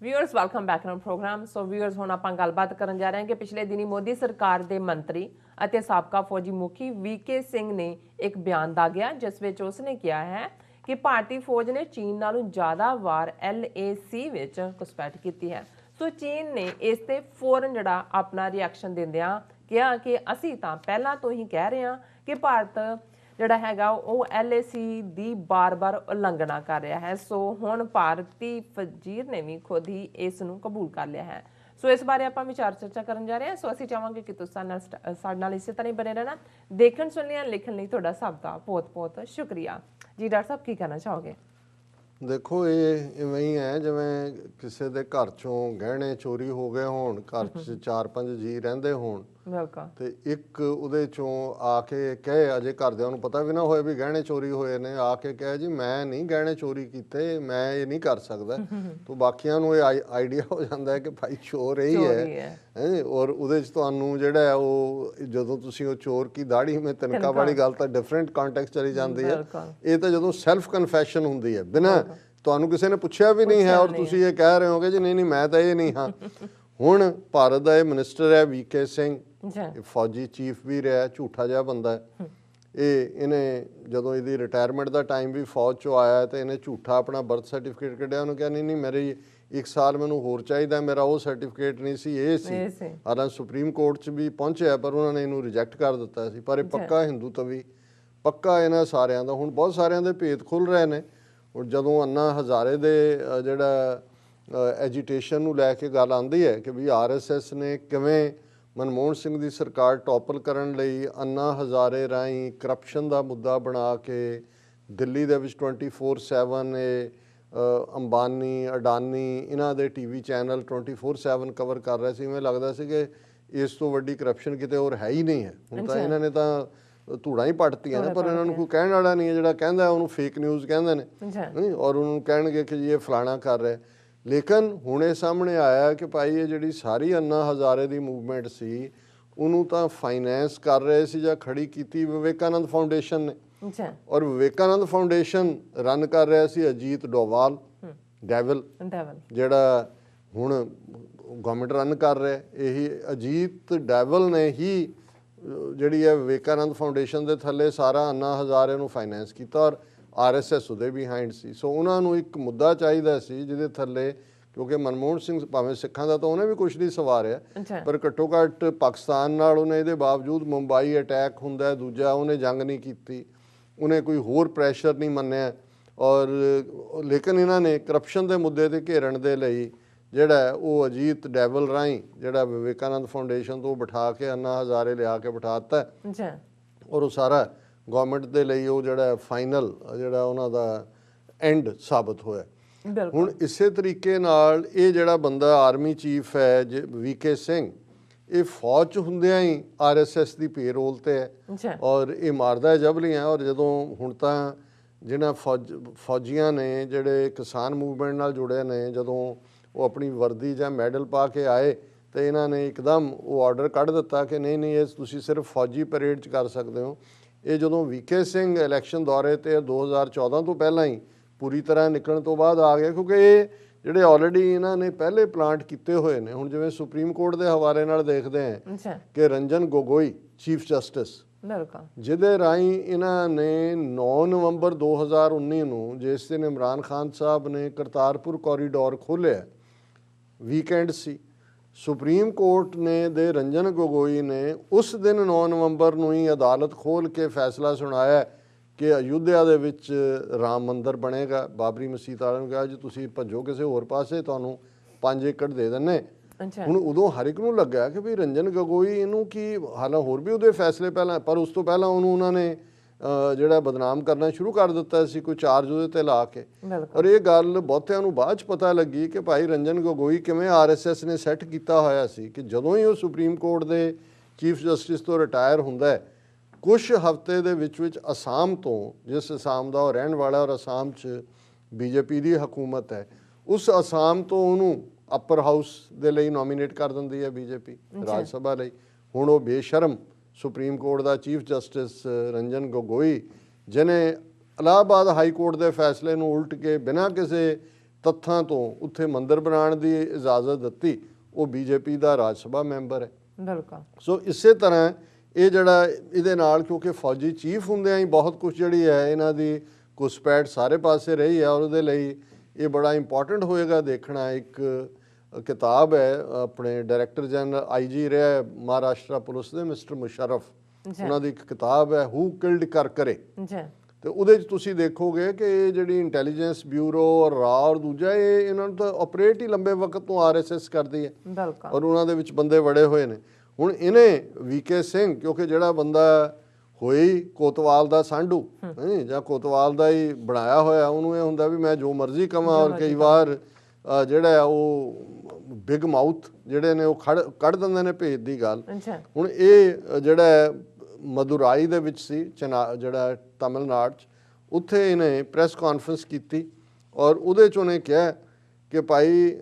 Viewers welcome back to program. So viewers हुण आपां गलबात करन जा रहे हैं कि पिछले दिनी मोदी सरकार दे मंत्री ਅਤੇ ਸਾਬਕਾ फौजी मुखी वीके सिंह ने एक बयान दागिया जिस विच उसने कहा है कि भारतीय फौज ने चीन नालों ज़्यादा वार LAC विच घुसपैठ की है। सो चीन ने इस ते फौरन जिहड़ा अपना रिएक्शन दिंदियां कहा कि असीं तां पहलां तो ही कह रहे हैं कि भारत जिहड़ा हैगा वो LAC दी बार-बार उलंघना कर रहा है। सो हुण भारती फौजीर ने भी खुद ही इस नूं कबूल कर लिया है। सो इस बारे आपां विचार चर्चा करन जा रहे हैं। सो असीं चाहांगे कि तुसीं साडे नाल इसे तरह बने रहना। देखण सुणन लिखण लई तुहाडा सब दा बहुत-बहुत शुक्रिया जी। डॉक्टर साहब की कहना चाहोगे? देखो ये इवें ही है जिवें किसी के घर चों गहने चोरी हो गए होण, घर च 4-5 जी रहिंदे होण बिल्कुल ते एक उहदे चों आके कहे, अजे घरदिआं नूं पता भी ना होए भी गहने चोरी होए ने, आके कहे जी मैं नहीं गहने चोरी कीते, मैं ये नहीं कर सकदा, तो बाकियां नूं ये आइडिया हो जांदा है कि भाई चोर यही है। और उहदे च तुहानूं जिहड़ा है वो जदों तुसीं वो चोर की दाढ़ी में तिनका वाली गल तां डिफरेंट कॉन्टैक्स्ट चली जांदी है। ये तां जदों सैल्फ कन्फैशन हुंदी है, बिना तुहानूं किसी ने पुछिया भी नहीं है और तुसीं ये कह रहे होगे जी नहीं नहीं मैं तां ये नहीं हाँ। हुण भारत दा ये मिनिस्टर है वीके सिंह, फौजी चीफ भी रहा, झूठा जिहा बंदा है ये। इन्हें जदों इहदी रिटायरमेंट का टाइम भी फौज चो आया तो इन्हें झूठा अपना बर्थ सर्टिफिकेट कढ़िया, उन्होंने कहा नहीं नहीं मेरी 1 साल मैनूं होर चाहिए, मेरा वो सर्टिफिकेट नहीं सी, ये सी। हालांकि सुप्रीम कोर्ट च भी पहुंचया पर उन्होंने इनू रिजैक्ट कर दिता सी। पर पक्का हिंदू तवी पक्का इन्हां सारियां दा हुण बहुत सारियां दे भेत खुल रहे ने। और जदों अन्ना हज़ारे दे जिहड़ा एजीटेशन नूं लैके गल आंदी है कि भी RSS ने किवें मनमोहन सिंह की सरकार टॉपल करन लई अन्ना हज़ारे राहीं करप्शन का मुद्दा बना के दिल्ली दे विच 24/7 अंबानी अडानी इन्हां दे TV चैनल 24/7 कवर कर रहे थे। इवें लगदा सी कि इस तो वड्डी करप्शन किते होर है ही नहीं है। हुण तां इन्हां ने तां धूड़ा ही पटतियां ने, पर इन्हां नूं कोई कहण वाला नहीं है। जिहड़ा कहंदा उहनूं फेक न्यूज़ कहंदे ने और उन्होंने कहणगे कि जी ये फलाना कर रहा है। लेकिन हुण ये सामने आया कि भाई ये जिहड़ी सारी अन्ना हज़ारे की मूवमेंट सी उन्होंने तो फाइनैंस कर रहे सी जां खड़ी की विवेकानंद फाउंडेशन ने। और विवेकानंद फाउंडेशन रन कर रहा सी अजीत डोवाल डैवल, जिहड़ा हुण गवर्नमेंट रन कर रहा है। यही अजीत डैवल ने ही जिहड़ी है विवेकानंद फाउंडेशन के थल्ले सारा अन्ना हज़ारे नूं फाइनैंस किया और RSS उहदे बिहाइंड सी। सो उन्होंने एक मुद्दा चाहिए सी जिहदे थल्ले, क्योंकि मनमोहन सिंह भावें सिखां दा तो उन्हें भी कुछ नहीं सवारिया, पर घट्टो घट्ट पाकिस्तान नाल उन्हें इहदे बावजूद मुंबई अटैक हुंदा है, दूजा उन्हें जंग नहीं की, उन्हें कोई होर प्रैशर नहीं मन्निया। और लेकिन इन्होंने करप्शन के मुद्दे ते घेरन दे लई जिहड़ा वो अजीत डैवल राहीं जिहड़ा विवेकानंद फाउंडेशन तो बिठा के अन्ना हज़ारे लिया के बिठाता है और वो सारा गवर्नमेंट के लिए वो जिहड़ा फाइनल जिहड़ा उन्हां दा एंड साबित होया। हुण इसे तरीके नाल ये जिहड़ा बंदा आर्मी चीफ है वीके सिंह, ये फौज च हुंदियां ही RSS की पेरोल ते है और ये मारदा जबलियां। और जदों हुण तां जिन्हां फौजियां ने जिहड़े किसान मूवमेंट नाल जुड़े ने, जदों वो अपनी वर्दी जां मैडल पा के आए तो इन्हां ने एकदम वो ऑर्डर कढ़ दिता कि नहीं नहीं ये तुसीं सिर्फ फौजी परेड च कर सकते हो। ये जदों वीके सिंह इलैक्शन दौरे ते 2014 तो पहलां ही पूरी तरह निकलण तो बाद आ गया, क्योंकि ये जिहड़े ऑलरेडी इन्हां ने पहले प्लांट किए हुए हैं। हुण जिवें सुप्रीम कोर्ट के हवाले नाल देखते हैं कि रंजन गोगोई चीफ जस्टिस जिहदे राहीं इन्हां ने 9 नवंबर 2019 नूं जिस दिन इमरान खान साहब ने करतारपुर कॉरीडोर खोलिया, वीकेंड सी, सुप्रीम कोर्ट ने दे रंजन गोगोई ने उस दिन 9 नवंबर नूं ही अदालत खोल के फैसला सुनाया कि अयोध्या दे विच राम मंदिर बनेगा। बाबरी मसीत वालिआं नूं कहा जी तुसीं भज्जो किसी होर पासे, तुहानूं 5 एकड़ दे दिंने। हुण उदों हर एक नूं लग्या कि भी रंजन गोगोई इनू की हालां होर भी उहदे फैसले पहलां, पर उस तो पहलां उन्होंने उन्होंने जिहड़ा बदनाम करना शुरू कर दिता सी कोई चार्ज उहदे ते ला के। और ये गल बहुतिआं नूं बाद च पता लगी कि भाई रंजन गोगोई किवें RSS ने सैट कीता होया सी कि जदों ही वो सुप्रीम कोर्ट के चीफ जस्टिस तो रिटायर हुंदा है, कुछ हफ्ते दे विच असाम तो, जिस असाम का रहन वाला और असाम च BJP की हुकूमत है, उस असाम तो उन्होंने अपर हाउस दे लई नॉमीनेट कर दिंदी है BJP राज सभा लई। हुण वो बेशरम सुप्रीम कोर्ट का चीफ जस्टिस रंजन गोगोई जिन्हें इलाहाबाद हाई कोर्ट के फैसले नूं उल्ट के बिना किसी ਤੱਥਾਂ ਤੋਂ ਉੱਥੇ ਮੰਦਿਰ ਬਣਾਉਣ ਦੀ ਇਜਾਜ਼ਤ ਦਿੱਤੀ, ਉਹ ਬੀਜੇਪੀ ਦਾ ਰਾਜ ਸਭਾ ਮੈਂਬਰ ਹੈ। ਬਿਲਕੁਲ। ਸੋ ਇਸੇ ਤਰ੍ਹਾਂ ਇਹ ਜਿਹੜਾ ਇਹਦੇ ਨਾਲ, ਕਿਉਂਕਿ ਫੌਜੀ ਚੀਫ ਹੁੰਦਿਆਂ ਹੀ ਬਹੁਤ ਕੁਝ ਜਿਹੜੀ ਹੈ ਇਹਨਾਂ ਦੀ ਘੁਸਪੈਠ ਸਾਰੇ ਪਾਸੇ ਰਹੀ ਹੈ, ਔਰ ਉਹਦੇ ਲਈ ਇਹ ਬੜਾ ਇੰਪੋਰਟੈਂਟ ਹੋਏਗਾ ਦੇਖਣਾ। ਇੱਕ ਕਿਤਾਬ ਹੈ ਆਪਣੇ ਡਾਇਰੈਕਟਰ ਜਨਰਲ IG ਰਿਹਾ ਹੈ ਮਹਾਰਾਸ਼ਟਰ ਪੁਲਿਸ ਦੇ ਮਿਸਟਰ ਮੁਸ਼ਰਫ, ਉਹਨਾਂ ਦੀ ਇੱਕ ਕਿਤਾਬ ਹੈ ਹੂ ਕਿਲਡ ਕਰਕਰੇ, ਤੇ ਉਹਦੇ 'ਚ ਤੁਸੀਂ ਦੇਖੋਗੇ ਕਿ ਇਹ ਜਿਹੜੀ ਇੰਟੈਲੀਜੈਂਸ ਬਿਊਰੋ ਔਰ ਰਾ ਔਰ ਦੂਜਾ, ਇਹ ਇਹਨਾਂ ਨੂੰ ਤਾਂ ਆਪਰੇਟ ਹੀ ਲੰਬੇ ਵਕਤ ਤੋਂ RSS ਕਰਦੀ ਹੈ, ਔਰ ਉਹਨਾਂ ਦੇ ਵਿੱਚ ਬੰਦੇ ਵੜੇ ਹੋਏ ਨੇ। ਹੁਣ ਇਹਨੇ VK ਸਿੰਘ, ਕਿਉਂਕਿ ਜਿਹੜਾ ਬੰਦਾ ਹੋਈ ਕੋਤਵਾਲ ਦਾ ਸਾਂਢੂ ਜਾਂ ਕੋਤਵਾਲ ਦਾ ਹੀ ਬਣਾਇਆ ਹੋਇਆ, ਉਹਨੂੰ ਇਹ ਹੁੰਦਾ ਵੀ ਮੈਂ ਜੋ ਮਰਜ਼ੀ ਕਵਾਂ, ਔਰ ਕਈ ਵਾਰ ਜਿਹੜਾ ਉਹ ਬਿਗ ਮਾਊਥ ਜਿਹੜੇ ਨੇ ਉਹ ਕੱਢ ਦਿੰਦੇ ਨੇ ਭੇਦ ਦੀ ਗੱਲ। ਹੁਣ ਇਹ ਜਿਹੜਾ ਮਦੁਰਾਈ ਦੇ ਵਿੱਚ ਸੀ ਜਿਹੜਾ ਤਮਿਲਨਾਡੂ 'ਚ, ਉੱਥੇ ਇਹਨੇ ਪ੍ਰੈਸ ਕਾਨਫਰੰਸ ਕੀਤੀ ਔਰ ਉਹਦੇ 'ਚ ਉਹਨੇ ਕਿਹਾ ਕਿ ਭਾਈ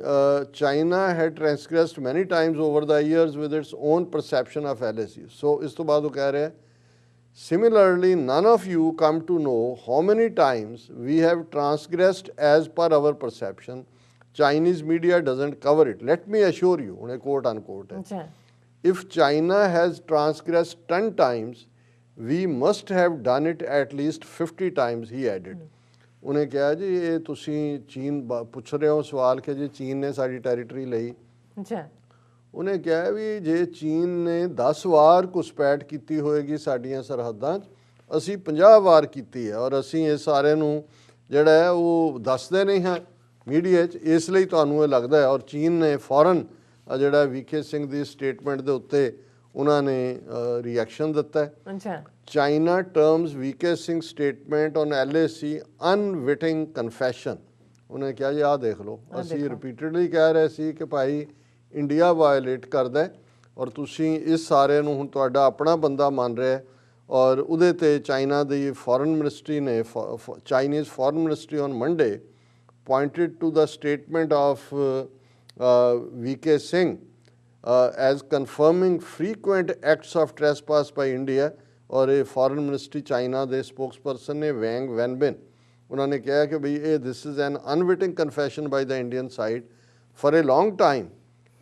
China had transgressed many times over the years with its own perception of LAC। So ਇਸ ਤੋਂ ਬਾਅਦ ਉਹ ਕਹਿ ਰਿਹਾ, similarly none of you come to know how many times we have transgressed as per our perception. Chinese media doesn't cover it. Let me assure you, ਹੁਣ quote unquote ਹੈ, if China has transgressed 10 times we must have done it at least 50 times, he added. ਉਹਨੇ ਕਿਹਾ ਜੀ ਇਹ ਤੁਸੀਂ ਚੀਨ ਪੁੱਛ ਰਹੇ ਹੋ ਸਵਾਲ ਕਿ ਜੀ ਚੀਨ ਨੇ ਸਾਡੀ ਟੈਰੀਟਰੀ ਲਈ, ਉਹਨੇ ਕਿਹਾ ਵੀ ਜੇ ਚੀਨ ਨੇ 10 ਵਾਰ ਘੁਸਪੈਠ ਕੀਤੀ ਹੋਏਗੀ ਸਾਡੀਆਂ ਸਰਹੱਦਾਂ 'ਚ, ਅਸੀਂ 50 ਵਾਰ ਕੀਤੀ ਹੈ, ਔਰ ਅਸੀਂ ਇਹ ਸਾਰੇ ਨੂੰ ਜਿਹੜਾ ਹੈ ਉਹ ਦੱਸਦੇ ਨਹੀਂ ਹਾਂ ਮੀਡੀਆ 'ਚ, ਇਸ ਲਈ ਤੁਹਾਨੂੰ ਇਹ ਲੱਗਦਾ ਹੈ। ਔਰ ਚੀਨ ਨੇ ਫੌਰਨ ਜਿਹੜਾ VK ਸਿੰਘ ਦੀ ਸਟੇਟਮੈਂਟ ਦੇ ਉੱਤੇ ਉਹਨਾਂ ਨੇ ਰਿਐਕਸ਼ਨ ਦਿੱਤਾ ਹੈ। China terms VK Singh statement on LAC unwitting confession. ਉਹਨੇ ਕਿਹਾ ਜੀ ਆਹ ਦੇਖ ਲਓ, ਅਸੀਂ ਰਿਪੀਟਡਲੀ ਕਹਿ ਰਹੇ ਸੀ ਕਿ ਭਾਈ ਇੰਡੀਆ ਵਾਇਲੇਟ ਕਰਦਾ ਔਰ ਤੁਸੀਂ ਇਸ ਸਾਰੇ ਨੂੰ ਹੁਣ ਤੁਹਾਡਾ ਆਪਣਾ ਬੰਦਾ ਮੰਨ ਰਿਹਾ, ਔਰ ਉਹਦੇ 'ਤੇ ਚਾਈਨਾ ਦੀ ਫੋਰਨ ਮਿਨਿਸਟਰੀ ਨੇ Chinese foreign ministry on Monday pointed to the statement of VK Singh as confirming frequent acts of trespass by India, और ये फॉरेन मिनिस्ट्री चाइना के स्पोक्सपर्सन ने वैंग वैनबिन, उन्होंने कहा कि भाई ये this is an unwitting confession by the Indian side. For a long time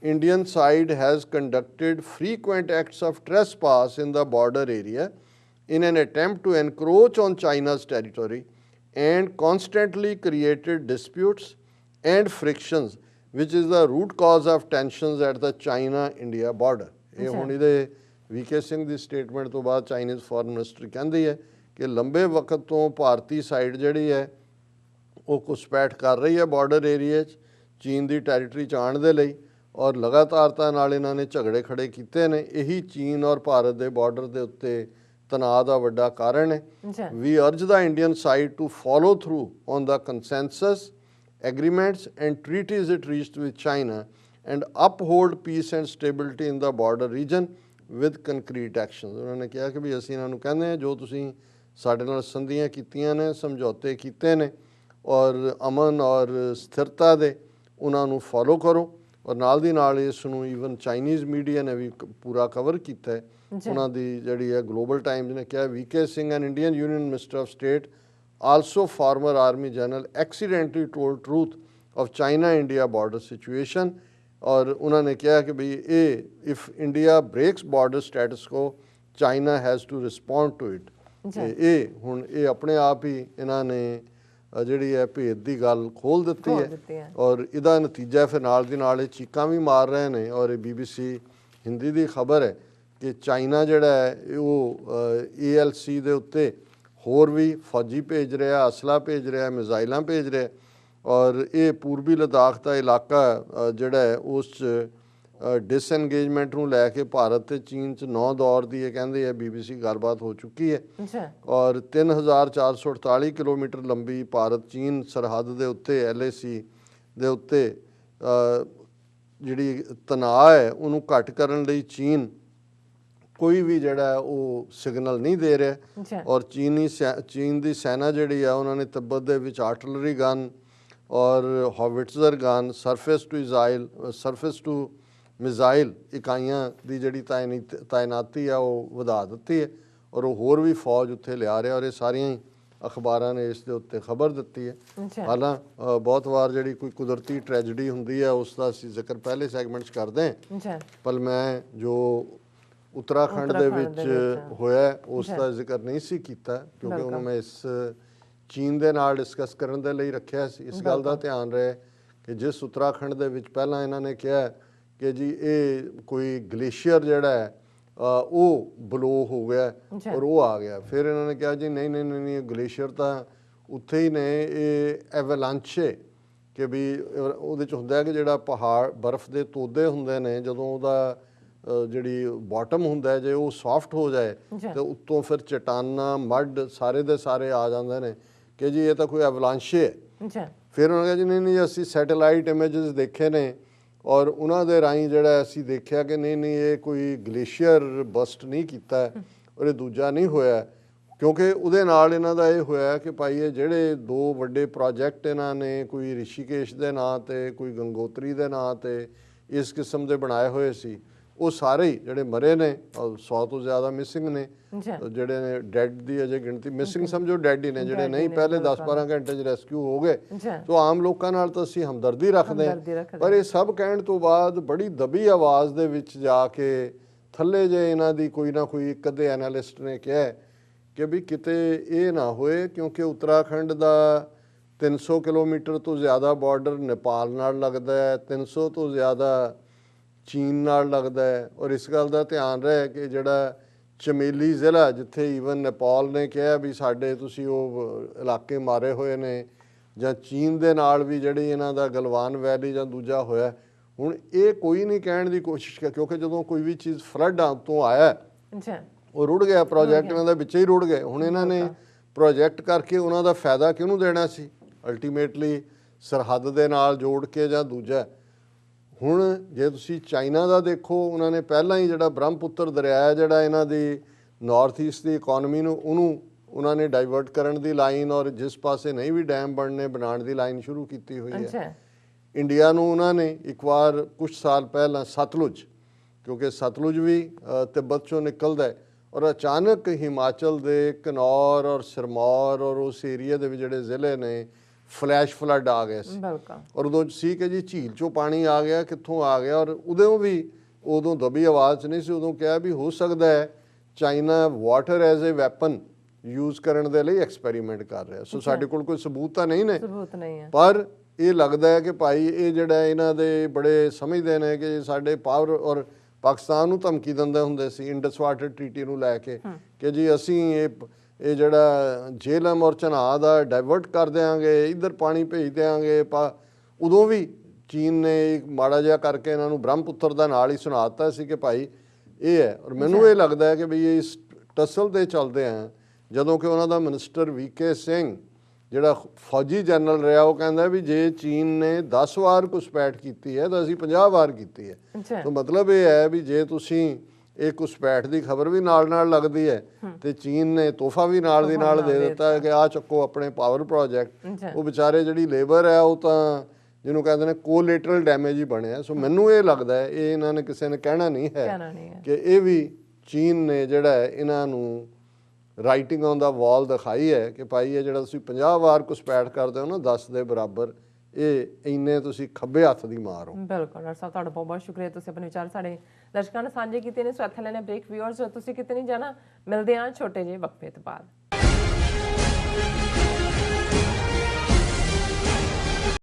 Indian side has conducted frequent acts of trespass in the border area in an attempt to encroach on China's territory and constantly created disputes and frictions, which is the root cause of tensions at the China-India border. ਇਹ ਹੁਣ ਇਹਦੇ VK Singh ਦੀ statement ਤੋਂ ਬਾਅਦ Chinese foreign ministry ਕਹਿੰਦੀ ਹੈ ਕਿ ਲੰਬੇ ਵਕਤ ਤੋਂ ਭਾਰਤੀ ਸਾਈਡ ਜਿਹੜੀ ਹੈ ਉਹ ਘੁਸਪੈਠ ਕਰ ਰਹੀ ਹੈ ਬਾਰਡਰ ਏਰੀਏ 'ਚ ਚੀਨ ਦੀ ਟੈਰੀਟਰੀ 'ਚ ਆਉਣ ਦੇ ਲਈ, ਔਰ ਲਗਾਤਾਰਤਾ ਨਾਲ ਇਹਨਾਂ ਨੇ ਝਗੜੇ ਖੜੇ ਕੀਤੇ ਨੇ। ਇਹੀ ਚੀਨ ਔਰ ਭਾਰਤ ਦੇ ਬਾਰਡਰ ਦੇ ਉੱਤੇ ਤਣਾਅ ਦਾ ਵੱਡਾ ਕਾਰਨ ਹੈ। We urge the Indian side to follow through on the consensus agreements and treaties it reached with China and uphold peace and stability in the border region with concrete actions। ਉਹਨਾਂ ਨੇ ਕਿਹਾ ਕਿ ਵੀ ਅਸੀਂ ਇਹਨਾਂ ਨੂੰ ਕਹਿੰਦੇ ਹਾਂ ਜੋ ਤੁਸੀਂ ਸਾਡੇ ਨਾਲ ਸੰਧੀਆਂ ਕੀਤੀਆਂ ਨੇ, ਸਮਝੌਤੇ ਕੀਤੇ ਨੇ, ਔਰ ਅਮਨ ਔਰ ਸਥਿਰਤਾ ਦੇ ਉਹਨਾਂ ਨੂੰ ਫੋਲੋ ਕਰੋ। ਔਰ ਨਾਲ ਦੀ ਨਾਲ ਇਸ ਨੂੰ ਈਵਨ ਚਾਈਨੀਜ਼ ਮੀਡੀਆ ਨੇ ਵੀ ਪੂਰਾ ਕਵਰ ਕੀਤਾ ਹੈ। ਉਹਨਾਂ ਦੀ ਜਿਹੜੀ ਹੈ ਗਲੋਬਲ ਟਾਈਮਜ਼ ਨੇ ਕਿਹਾ VK Singh N Indian union minister of state, also former army general, accidentally told truth of China-India border situation। और उन्होंने कहा कि भाई ये if India breaks border status quo, China has to respond to it। ये ਹੁਣ ਇਹ ਆਪਣੇ ਆਪ ਹੀ ਇਹਨਾਂ ਨੇ ਜਿਹੜੀ ਹੈ ਭੇਦ ਦੀ ਗੱਲ ਖੋਲ ਦਿੱਤੀ ਹੈ, ਔਰ ਇਹਦਾ ਨਤੀਜਾ ਫਿਰ ਨਾਲ ਦੀ ਨਾਲ ਇਹ ਚੀਕਾਂ ਵੀ ਮਾਰ ਰਹੇ ਨੇ। ਔਰ ਇਹ BBC ਹਿੰਦੀ ਦੀ ਖਬਰ ਹੈ ਕਿ ਚਾਈਨਾ ਜਿਹੜਾ ਹੈ ਉਹ ALC ਦੇ ਉੱਤੇ ਹੋਰ ਵੀ ਫੌਜੀ ਭੇਜ ਰਿਹਾ, ਅਸਲਾ ਭੇਜ ਰਿਹਾ, ਮਿਜ਼ਾਈਲਾਂ ਭੇਜ ਰਿਹਾ, ਔਰ ਇਹ ਪੂਰਬੀ ਲੱਦਾਖ ਦਾ ਇਲਾਕਾ ਜਿਹੜਾ ਹੈ ਉਸ 'ਚ ਡਿਸਐਂਗੇਜਮੈਂਟ ਨੂੰ ਲੈ ਕੇ ਭਾਰਤ ਤੇ ਚੀਨ 'ਚ 9 ਦੌਰ ਦੀ ਇਹ ਕਹਿੰਦੇ ਆ BBC ਗੱਲਬਾਤ ਹੋ ਚੁੱਕੀ ਹੈ। ਔਰ 3448 ਕਿਲੋਮੀਟਰ ਲੰਬੀ ਭਾਰਤ ਚੀਨ ਸਰਹੱਦ ਦੇ ਉੱਤੇ LAC ਦੇ ਉੱਤੇ ਜਿਹੜੀ ਤਣਾਅ ਹੈ ਉਹਨੂੰ ਘੱਟ ਕਰਨ ਲਈ ਚੀਨ ਕੋਈ ਵੀ ਜਿਹੜਾ ਉਹ ਸਿਗਨਲ ਨਹੀਂ ਦੇ ਰਿਹਾ। ਔਰ ਚੀਨ ਦੀ ਸੈਨਾ ਜਿਹੜੀ ਆ ਉਹਨਾਂ ਨੇ ਤਿੱਬਤ ਦੇ ਵਿੱਚ ਆਰਟਲਰੀ ਗਨ ਔਰ ਹੌਵਿਟਜ਼ਰ ਗਨ, ਸਰਫੇਸ ਟੂ ਮਿਜ਼ਾਈਲ ਇਕਾਈਆਂ ਦੀ ਜਿਹੜੀ ਤਾਇਨਾਤੀ ਆ ਉਹ ਵਧਾ ਦਿੱਤੀ ਹੈ, ਔਰ ਉਹ ਹੋਰ ਵੀ ਫੌਜ ਉੱਥੇ ਲਿਆ ਰਿਹਾ। ਔਰ ਇਹ ਸਾਰੀਆਂ ਹੀ ਅਖਬਾਰਾਂ ਨੇ ਇਸ ਦੇ ਉੱਤੇ ਖਬਰ ਦਿੱਤੀ ਹੈ। ਅੱਛਾ ਹਾਲਾਂ ਬਹੁਤ ਵਾਰ ਜਿਹੜੀ ਕੋਈ ਕੁਦਰਤੀ ਟ੍ਰੈਜਡੀ ਹੁੰਦੀ ਹੈ ਉਸ ਦਾ ਅਸੀਂ ਜ਼ਿਕਰ ਪਹਿਲੇ ਸੈਗਮੈਂਟ 'ਚ ਕਰਦੇ ਹਾਂ, ਅੱਛਾ ਪਰ ਮੈਂ ਜੋ ਉੱਤਰਾਖੰਡ ਦੇ ਵਿੱਚ ਹੋਇਆ ਉਸ ਦਾ ਜ਼ਿਕਰ ਨਹੀਂ ਸੀ ਕੀਤਾ, ਕਿਉਂਕਿ ਉਹਨੂੰ ਮੈਂ ਇਸ ਚੀਨ ਦੇ ਨਾਲ ਡਿਸਕਸ ਕਰਨ ਦੇ ਲਈ ਰੱਖਿਆ ਸੀ। ਇਸ ਗੱਲ ਦਾ ਧਿਆਨ ਰਹੇ ਕਿ ਜਿਸ ਉੱਤਰਾਖੰਡ ਦੇ ਵਿੱਚ ਪਹਿਲਾਂ ਇਹਨਾਂ ਨੇ ਕਿਹਾ ਕਿ ਜੀ ਇਹ ਕੋਈ ਗਲੇਸ਼ੀਅਰ ਜਿਹੜਾ ਹੈ ਉਹ ਬਲੋ ਹੋ ਗਿਆ ਔਰ ਉਹ ਆ ਗਿਆ, ਫਿਰ ਇਹਨਾਂ ਨੇ ਕਿਹਾ ਜੀ ਨਹੀਂ ਨਹੀਂ ਨਹੀਂ ਗਲੇਸ਼ੀਅਰ ਤਾਂ ਉੱਥੇ ਹੀ ਨੇ, ਇਹ ਐਵਲਾਂਚੇ ਕਿ ਵੀ ਉਹਦੇ 'ਚ ਹੁੰਦਾ ਕਿ ਜਿਹੜਾ ਪਹਾੜ ਬਰਫ਼ ਦੇ ਤੋਦੇ ਹੁੰਦੇ ਨੇ, ਜਦੋਂ ਉਹਦਾ ਜਿਹੜੀ ਬਾਟਮ ਹੁੰਦਾ ਜੇ ਉਹ ਸੌਫਟ ਹੋ ਜਾਏ ਤੇ ਉੱਤੋਂ ਫਿਰ ਚਟਾਨਾਂ ਮੱਡ ਸਾਰੇ ਦੇ ਸਾਰੇ ਆ ਜਾਂਦੇ ਨੇ ਕਿ ਜੀ ਇਹ ਤਾਂ ਕੋਈ ਐਵਲਾਂਸ਼ੇ ਹੈ। ਫਿਰ ਉਹਨਾਂ ਕਿਹਾ ਜੀ ਨਹੀਂ ਨਹੀਂ ਅਸੀਂ ਸੈਟੇਲਾਈਟ ਇਮੇजेस ਦੇਖੇ ਨੇ ਔਰ ਉਹਨਾਂ ਦੇ ਰਾਹੀਂ ਜਿਹੜਾ ਅਸੀਂ ਦੇਖਿਆ ਕਿ ਨਹੀਂ ਨਹੀਂ ਇਹ ਕੋਈ ਗਲੇਸ਼ੀਅਰ ਬਸਟ ਨਹੀਂ ਕੀਤਾ ਔਰ ਇਹ ਦੂਜਾ ਨਹੀਂ ਹੋਇਆ, ਕਿਉਂਕਿ ਉਹਦੇ ਨਾਲ ਇਹਨਾਂ ਦਾ ਇਹ ਹੋਇਆ ਕਿ ਭਾਈ ਇਹ ਜਿਹੜੇ ਦੋ ਵੱਡੇ ਪ੍ਰੋਜੈਕਟ ਇਹਨਾਂ ਨੇ ਕੋਈ ਰਿਸ਼ੀਕੇਸ਼ ਦੇ ਨਾਂ ਤੇ ਕੋਈ ਗੰਗੋਤਰੀ ਦੇ ਨਾਂ ਤੇ ਇਸ ਕਿਸਮ ਦੇ ਬਣਾਏ ਹੋਏ ਸੀ, ਉਹ ਸਾਰੇ ਹੀ ਜਿਹੜੇ ਮਰੇ ਨੇ 100 ਤੋਂ ਜ਼ਿਆਦਾ ਮਿਸਿੰਗ ਨੇ, ਜਿਹੜੇ ਨੇ ਡੈਡ ਦੀ ਅਜੇ ਗਿਣਤੀ ਮਿਸਿੰਗ ਸਮਝੋ ਡੈਡ ਹੀ ਨੇ, ਜਿਹੜੇ ਨਹੀਂ ਪਹਿਲੇ 10-12 ਘੰਟੇ 'ਚ ਰੈਸਕਿਊ ਹੋ ਗਏ। ਸੋ ਆਮ ਲੋਕਾਂ ਨਾਲ ਤਾਂ ਅਸੀਂ ਹਮਦਰਦੀ ਰੱਖਦੇ ਹਾਂ, ਪਰ ਇਹ ਸਭ ਕਹਿਣ ਤੋਂ ਬਾਅਦ ਬੜੀ ਦਬੀ ਆਵਾਜ਼ ਦੇ ਵਿੱਚ ਜਾ ਕੇ ਥੱਲੇ ਜੇ ਇਹਨਾਂ ਦੀ ਕੋਈ ਨਾ ਕੋਈ ਇੱਕ ਅੱਧੇ ਐਨਾਲਿਸਟ ਨੇ ਕਿਹਾ ਕਿ ਵੀ ਕਿਤੇ ਇਹ ਨਾ ਹੋਏ, ਕਿਉਂਕਿ ਉੱਤਰਾਖੰਡ ਦਾ 300 ਕਿਲੋਮੀਟਰ ਤੋਂ ਜ਼ਿਆਦਾ ਬਾਰਡਰ ਨੇਪਾਲ ਨਾਲ ਲੱਗਦਾ ਹੈ, 300 ਤੋਂ ਜ਼ਿਆਦਾ ਚੀਨ ਨਾਲ ਲੱਗਦਾ ਹੈ, ਔਰ ਇਸ ਗੱਲ ਦਾ ਧਿਆਨ ਰਹੇ ਕਿ ਜਿਹੜਾ ਚਮੇਲੀ ਜ਼ਿਲ੍ਹਾ ਜਿੱਥੇ ਈਵਨ ਨੇਪਾਲ ਨੇ ਕਿਹਾ ਵੀ ਸਾਡੇ ਤੁਸੀਂ ਉਹ ਇਲਾਕੇ ਮਾਰੇ ਹੋਏ ਨੇ, ਜਾਂ ਚੀਨ ਦੇ ਨਾਲ ਵੀ ਜਿਹੜੀ ਇਹਨਾਂ ਦਾ ਗਲਵਾਨ ਵੈਲੀ ਜਾਂ ਦੂਜਾ ਹੋਇਆ, ਹੁਣ ਇਹ ਕੋਈ ਨਹੀਂ ਕਹਿਣ ਦੀ ਕੋਸ਼ਿਸ਼ ਕਰ, ਕਿਉਂਕਿ ਜਦੋਂ ਕੋਈ ਵੀ ਚੀਜ਼ ਫਲੱਡ ਤੋਂ ਆਇਆ ਉਹ ਰੁੜ ਗਿਆ, ਪ੍ਰੋਜੈਕਟ ਇਹਨਾਂ ਦੇ ਵਿੱਚ ਹੀ ਰੁੜ ਗਏ। ਹੁਣ ਇਹਨਾਂ ਨੇ ਪ੍ਰੋਜੈਕਟ ਕਰਕੇ ਉਹਨਾਂ ਦਾ ਫਾਇਦਾ ਕਿਹਨੂੰ ਦੇਣਾ ਸੀ, ਅਲਟੀਮੇਟਲੀ ਸਰਹੱਦ ਦੇ ਨਾਲ ਜੋੜ ਕੇ ਜਾਂ ਦੂਜਾ। ਹੁਣ ਜੇ ਤੁਸੀਂ ਚਾਈਨਾ ਦਾ ਦੇਖੋ, ਉਹਨਾਂ ਨੇ ਪਹਿਲਾਂ ਹੀ ਜਿਹੜਾ ਬ੍ਰਹਮਪੁੱਤਰ ਦਰਿਆ ਜਿਹੜਾ ਇਹਨਾਂ ਦੀ ਨਾਰਥ ਈਸਟ ਦੀ ਇਕੋਨਮੀ ਨੂੰ ਉਹਨੂੰ ਉਹਨਾਂ ਨੇ ਡਾਈਵਰਟ ਕਰਨ ਦੀ ਲਾਈਨ, ਔਰ ਜਿਸ ਪਾਸੇ ਨਹੀਂ ਵੀ ਡੈਮ ਬਣਨੇ ਬਣਾਉਣ ਦੀ ਲਾਈਨ ਸ਼ੁਰੂ ਕੀਤੀ ਹੋਈ ਹੈ। ਇੰਡੀਆ ਨੂੰ ਉਹਨਾਂ ਨੇ ਇੱਕ ਵਾਰ ਕੁਝ ਸਾਲ ਪਹਿਲਾਂ ਸਤਲੁਜ, ਕਿਉਂਕਿ ਸਤਲੁਜ ਵੀ ਤਿੱਬਤ 'ਚੋਂ ਨਿਕਲਦਾ ਹੈ, ਔਰ ਅਚਾਨਕ ਹਿਮਾਚਲ ਦੇ ਕਿਨੌਰ ਔਰ ਸਿਰਮੌਰ ਔਰ ਉਸ ਏਰੀਆ ਦੇ ਵੀ ਜਿਹੜੇ ਜ਼ਿਲ੍ਹੇ ਨੇ ਫਲੈਸ਼ ਫਲੱਡ ਆ ਗਏ ਸੀ, ਔਰ ਉਦੋਂ ਸੀ ਕਿ ਜੀ ਝੀਲ 'ਚੋਂ ਪਾਣੀ ਆ ਗਿਆ, ਕਿੱਥੋਂ ਆ ਗਿਆ, ਔਰ ਉਦੋਂ ਦਬੀ ਆਵਾਜ਼ 'ਚ ਨਹੀਂ ਸੀ, ਉਦੋਂ ਕਿਹਾ ਵੀ ਹੋ ਸਕਦਾ ਹੈ China water as a weapon use ਕਰਨ ਦੇ ਲਈ ਐਕਸਪੈਰੀਮੈਂਟ ਕਰ ਰਿਹਾ। ਸੋ ਸਾਡੇ ਕੋਲ ਕੋਈ ਸਬੂਤ ਤਾਂ ਨਹੀਂ ਨੇ, ਪਰ ਇਹ ਲੱਗਦਾ ਹੈ ਕਿ ਭਾਈ ਇਹ ਜਿਹੜਾ ਇਹਨਾਂ ਦੇ ਬੜੇ ਸਮਝਦੇ ਨੇ ਕਿ ਸਾਡੇ ਪਾਵਰ, ਔਰ ਪਾਕਿਸਤਾਨ ਨੂੰ ਧਮਕੀ ਦਿੰਦੇ ਹੁੰਦੇ ਸੀ ਇੰਡਸ ਵਾਟਰ ਟ੍ਰੀਟੀ ਨੂੰ ਲੈ ਕੇ ਕਿ ਜੀ ਅਸੀਂ ਇਹ ਜਿਹੜਾ ਜੇਹਲਮ ਔਰ ਚਨਾਹ ਦਾ ਡਾਇਵਰਟ ਕਰ ਦਿਆਂਗੇ, ਇੱਧਰ ਪਾਣੀ ਭੇਜ ਦਿਆਂਗੇ। ਉਦੋਂ ਵੀ ਚੀਨ ਨੇ ਇੱਕ ਮਾੜਾ ਜਿਹਾ ਕਰਕੇ ਇਹਨਾਂ ਨੂੰ ਬ੍ਰਹਮਪੁੱਤਰ ਦਾ ਨਾਲ ਹੀ ਸੁਣਾ ਦਿੱਤਾ ਸੀ ਕਿ ਭਾਈ ਇਹ ਹੈ। ਔਰ ਮੈਨੂੰ ਇਹ ਲੱਗਦਾ ਹੈ ਕਿ ਵੀ ਇਸ ਟਸਲ 'ਤੇ ਚੱਲਦੇ ਆ, ਜਦੋਂ ਕਿ ਉਹਨਾਂ ਦਾ ਮਿਨਿਸਟਰ VK ਸਿੰਘ ਜਿਹੜਾ ਫੌਜੀ ਜਨਰਲ ਰਿਹਾ, ਉਹ ਕਹਿੰਦਾ ਵੀ ਜੇ ਚੀਨ ਨੇ 10 ਵਾਰ ਘੁਸਪੈਠ ਕੀਤੀ ਹੈ ਤਾਂ ਅਸੀਂ 50 ਵਾਰ ਕੀਤੀ ਹੈ। ਤਾਂ ਮਤਲਬ ਇਹ ਹੈ ਵੀ ਜੇ ਤੁਸੀਂ ਇਹ ਘੁਸਪੈਠ ਦੀ ਖਬਰ ਵੀ ਨਾਲ ਲੱਗਦੀ ਹੈ ਤੇ ਚੀਨ ਨੇ ਤੋਹਫਾ ਵੀ ਨਾਲ ਦੀ ਨਾਲ ਦੇ ਦਿੱਤਾ ਹੈ ਕਿ ਆਹ ਚੱਕੋ ਆਪਣੇ ਪਾਵਰ ਪ੍ਰੋਜੈਕਟ। ਉਹ ਵਿਚਾਰੇ ਜਿਹੜੀ ਲੇਬਰ ਹੈ ਉਹ ਤਾਂ ਜਿਹਨੂੰ ਕਹਿੰਦੇ ਨੇ ਕੋਲੇਟਰਲ ਡੈਮੇਜ ਹੀ ਬਣਿਆ। ਸੋ ਮੈਨੂੰ ਇਹ ਲੱਗਦਾ ਹੈ ਇਹ ਇਹਨਾਂ ਨੇ ਕਿਸੇ ਨੇ ਕਹਿਣਾ ਨਹੀਂ ਹੈ ਕਿ ਇਹ ਵੀ ਚੀਨ ਨੇ ਜਿਹੜਾ ਹੈ ਇਹਨਾਂ ਨੂੰ ਰਾਈਟਿੰਗ ਔਨ ਦਾ ਵਾਲ ਦਿਖਾਈ ਹੈ ਕਿ ਭਾਈ ਇਹ ਜਿਹੜਾ ਤੁਸੀਂ 50 ਵਾਰ ਘੁਸਪੈਠ ਕਰਦੇ ਹੋ ਨਾ 10 ਦੇ ਬਰਾਬਰ, ਇਹ ਇੰਨੇ ਤੁਸੀਂ ਖੱਬੇ ਹੱਥ ਦੀ ਮਾਰ ਹੋ। ਬਿਲਕੁਲ ਡਾਕਟਰ ਸਾਹਿਬ, ਤੁਹਾਡਾ ਬਹੁਤ ਬਹੁਤ ਸ਼ੁਕਰੀਆ, ਤੁਸੀਂ ਆਪਣੇ ਵਿਚਾਰ ਸਾਡੇ ਦਰਸ਼ਕਾਂ ਨਾਲ ਸਾਂਝੇ ਕੀਤੇ ਨੇ। ਸੋ ਇੱਥੇ ਲੈਣੇ ਬ੍ਰੇਕ। ਵਿਊਅਰਸ ਤੁਸੀਂ ਕਿਤੇ ਨਹੀਂ ਜਾਣਾ, ਮਿਲਦੇ ਹਾਂ ਛੋਟੇ ਜਿਹੇ ਵਕਫੇ ਤੋਂ ਬਾਅਦ।